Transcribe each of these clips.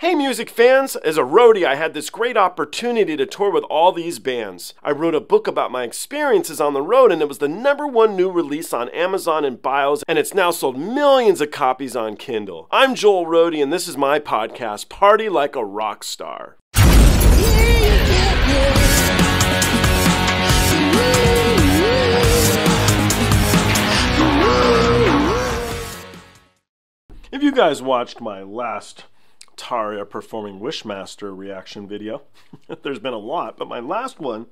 Hey music fans, as a roadie I had this great opportunity to tour with all these bands. I wrote a book about my experiences on the road and it was the #1 new release on Amazon and Bios and it's now sold millions of copies on Kindle. I'm Joel Roadie and this is my podcast, Party Like a Rock Star. If you guys watched my last Tarja performing Wishmaster reaction video, there's been a lot, but my last one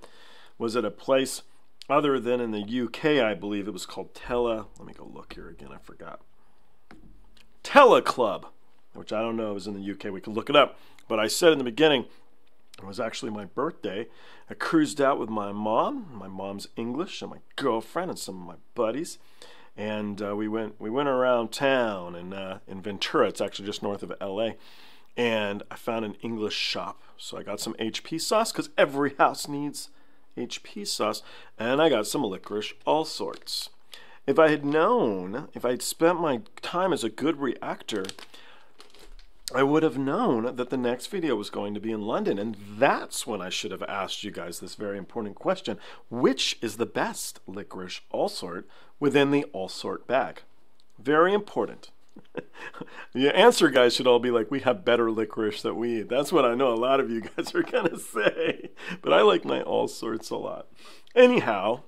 was at a place other than in the UK, I believe. It was called let me go look here again, I forgot. Club, which I don't know, it was in the UK, we could look it up. But I said in the beginning, it was actually my birthday. I cruised out with my mom's English, and my girlfriend and some of my buddies. And we went around town in Ventura. It's actually just north of LA. And I found an English shop. So I got some HP sauce, because every house needs HP sauce. And I got some licorice, all sorts. If I had known, if I had spent my time as a good reactor, I would have known that the next video was going to be in London. And that's when I should have asked you guys this very important question. Which is the best licorice all sort within the all sort bag? Very important. The answer, guys, should all be like, we have better licorice that we eat. That's what I know a lot of you guys are going to say. But I like my all sorts a lot. Anyhow,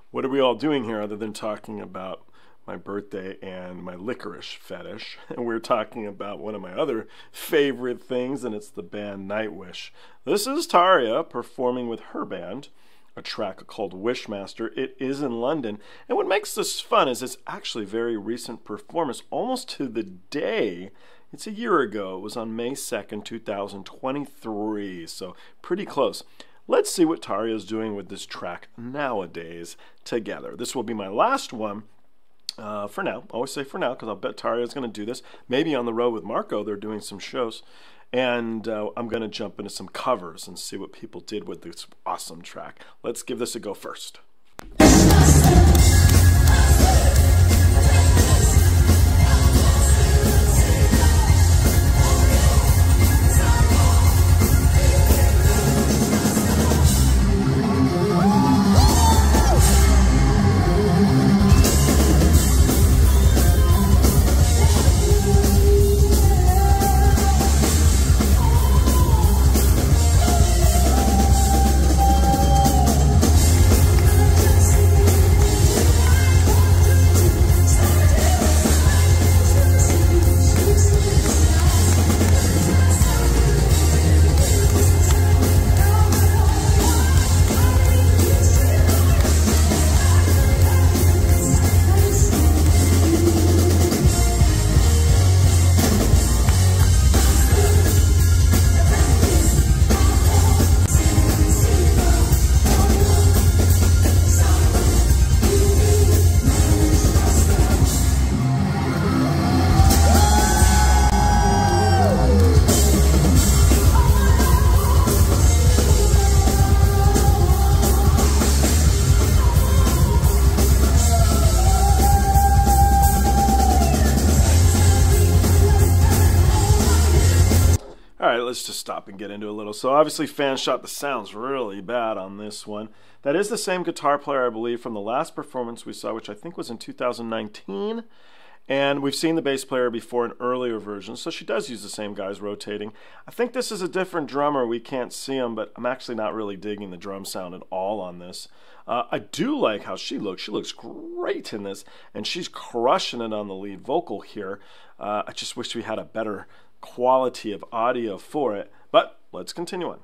what are we all doing here other than talking about my birthday and my licorice fetish? And we're talking about one of my other favorite things, and it's the band Nightwish. This is Tarja performing with her band a track called Wishmaster. It is in London, and what makes this fun is it's actually a very recent performance, almost to the day. It's a year ago. It was on May 2nd, 2023, so pretty close. Let's see what Tarja is doing with this track nowadays together. This will be my last one for now. I always say for now, because I'll bet Tarja is going to do this. Maybe on the road with Marco, they're doing some shows. And I'm going to jump into some covers and see what people did with this awesome track. Let's give this a go first. Let's just stop and get into a little. So obviously fan shot, the sound's really bad on this one. That is the same guitar player, I believe, from the last performance we saw, which I think was in 2019. And we've seen the bass player before in earlier versions, so she does use the same guys rotating. I think this is a different drummer. We can't see him, but I'm actually not really digging the drum sound at all on this. I do like how she looks. She looks great in this, and she's crushing it on the lead vocal here. I just wish we had a better quality of audio for it, but let's continue on.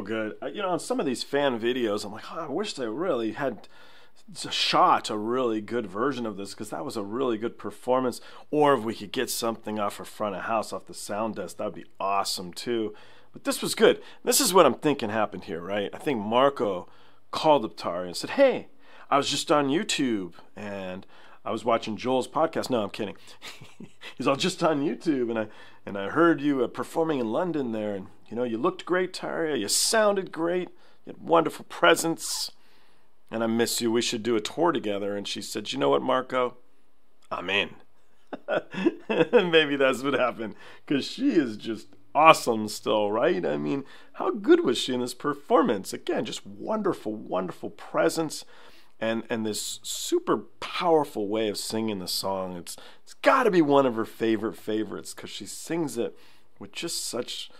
good. On some of these fan videos, I'm like, I wish they really had shot a really good version of this, because that was a really good performance. Or if we could get something off her front of house, off the sound desk, that would be awesome too. But this was good. This is what I'm thinking happened here, right? I think Marco called up Tarja and said, hey, I was just on YouTube and I was watching Joel's podcast. No, I'm kidding. He's all just on YouTube, and I heard you performing in London there, and you looked great, Tarja. You sounded great. You had wonderful presence, and I miss you. We should do a tour together. And she said, you know what, Marco? I'm in. Maybe that's what happened, because she is just awesome still, right? I mean, how good was she in this performance? Again, just wonderful, wonderful presence. And this super powerful way of singing the song. It's got to be one of her favorites, because she sings it with just such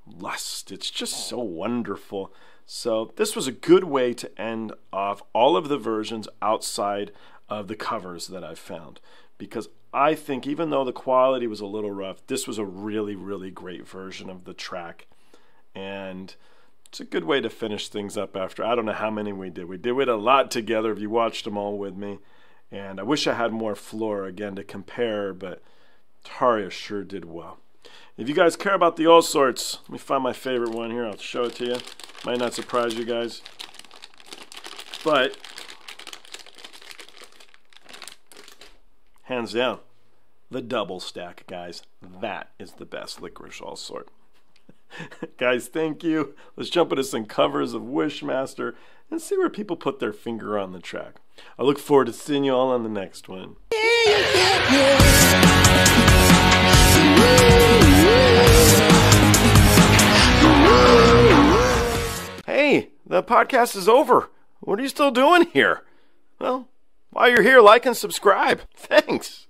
lust. It's just so wonderful. So this was a good way to end off all of the versions outside of the covers that I've found, because I think even though the quality was a little rough, this was a really, really great version of the track. And it's a good way to finish things up after. I don't know how many we did. We did it a lot together if you watched them all with me. And I wish I had more Flora again to compare, but Tarja sure did well. If you guys care about the all sorts, let me find my favorite one here. I'll show it to you. Might not surprise you guys. But hands down, the double stack, guys. That is the best licorice all sort. Guys, thank you. Let's jump into some covers of Wishmaster and see where people put their finger on the track. I look forward to seeing you all on the next one. Hey, the podcast is over. What are you still doing here? Well, while you're here, like and subscribe. Thanks.